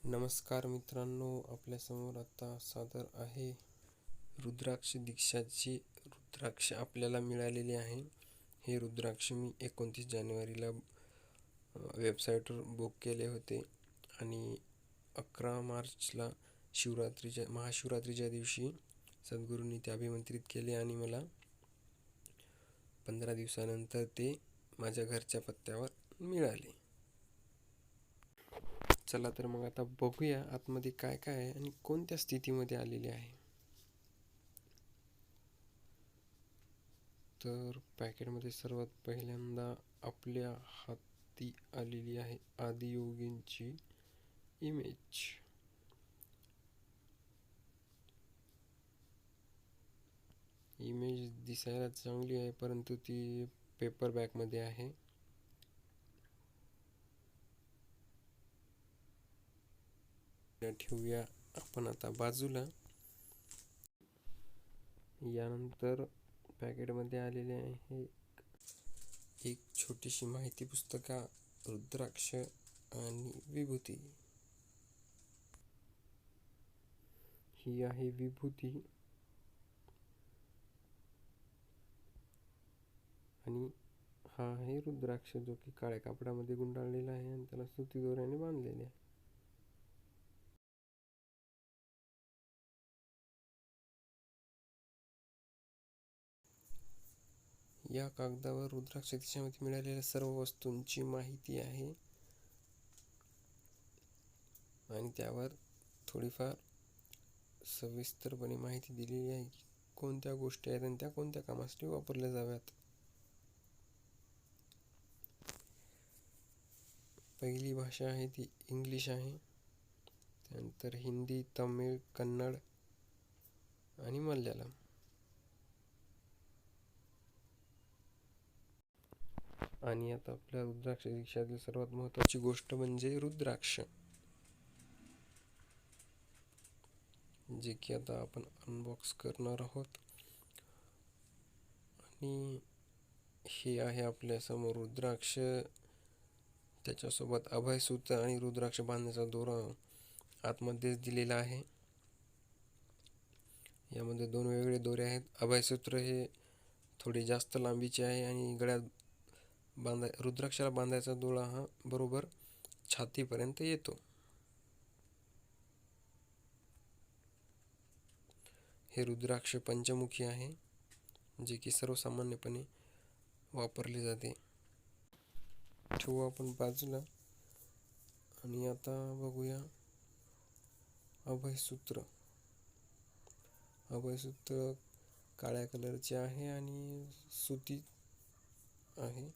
नमस्कार मित्रांनो, आपल्यासमोर आता सादर आहे रुद्राक्ष दीक्षाची रुद्राक्ष आपल्याला मिळालेले आहे. हे रुद्राक्ष मी 29 जानेवारीला वेबसाईटवर बुक केले होते आणि 11 मार्चला महाशिवरात्रीच्या दिवशी सद्गुरूंनी ते अभिमंत्रित केले आणि मला 15 दिवसानंतर ते माझ्या घरच्या पत्त्यावर मिळाले. चला तर मग आता बघूया आतमध्ये काय काय आहे आणि कोणत्या स्थितीमध्ये आलेले आहे. तर पॅकेटमध्ये सर्वात पहिल्यांदा आपल्या हाती आलेली आहे आदियोगींची इमेज. इमेज दिसायला चांगली आहे, परंतु ती पेपर बॅगमध्ये आहे. ठेवूया आपण आता बाजूला. यानंतर पॅकेटमध्ये आलेले आहे एक छोटीशी माहिती पुस्तिका, रुद्राक्ष आणि विभूती. ही आहे विभूती आणि हा आहे रुद्राक्ष, जो की काळ्या कापडामध्ये गुंडाळलेला आहे आणि त्याला सुती दोऱ्याने बांधलेले आहे. या कागदावर रुद्राक्ष दीक्षेमध्ये मिळालेल्या सर्व वस्तूंची माहिती आहे आणि त्यावर थोडीफार सविस्तरपणे माहिती दिलेली आहे की कोणत्या गोष्टी आहेत आणि त्या कोणत्या कामासाठी वापरल्या जाव्यात. पहिली भाषा आहे ती इंग्लिश आहे, त्यानंतर हिंदी, तमिळ, कन्नड आणि मल्याळम. आणि आता आपल्या रुद्राक्ष दीक्षातील सर्वात महत्त्वाची गोष्ट म्हणजे रुद्राक्ष, जे की आता आपण अनबॉक्स करणार आहोत. आणि हे आहे आपल्या समोर रुद्राक्ष, त्याच्यासोबत अभयसूत्र आणि रुद्राक्ष बांधण्याचा दोरा आतमध्येच दिलेला आहे. यामध्ये 2 वेगळे दोरे आहेत. अभयसूत्र हे थोडी जास्त लांबीचे आहे आणि गळ्यात रुद्राक्षाला बांधायचा दोरा हा बरोबर छातीपर्यंत येतो. हे रुद्राक्ष पंचमुखी आहे, जे की सर्वसामान्यपणे वापरले जाते. ठेवू आपण बाजूला आणि आता बघूया अभयसूत्र. अभयसूत्र काळ्या कलरचे आहे आणि सुती आहे.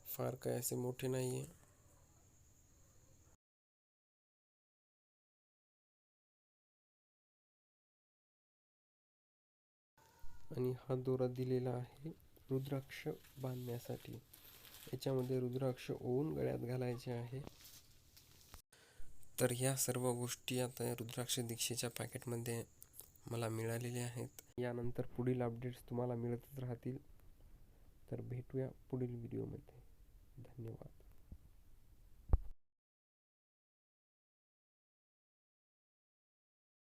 फार काय असे मोठे नाही आहे. आणि हा दोरा दिलेला आहे रुद्राक्ष बांधण्यासाठी. याच्यामध्ये रुद्राक्ष ओवून गळ्यात घालायचे आहे. तर ह्या सर्व गोष्टी आता रुद्राक्ष दीक्षेच्या पॅकेटमध्ये मला मिळालेल्या आहेत. यानंतर पुढील अपडेट्स तुम्हाला मिळतच राहतील. तर भेटूया पुढील व्हिडिओमध्ये. धन्यवाद.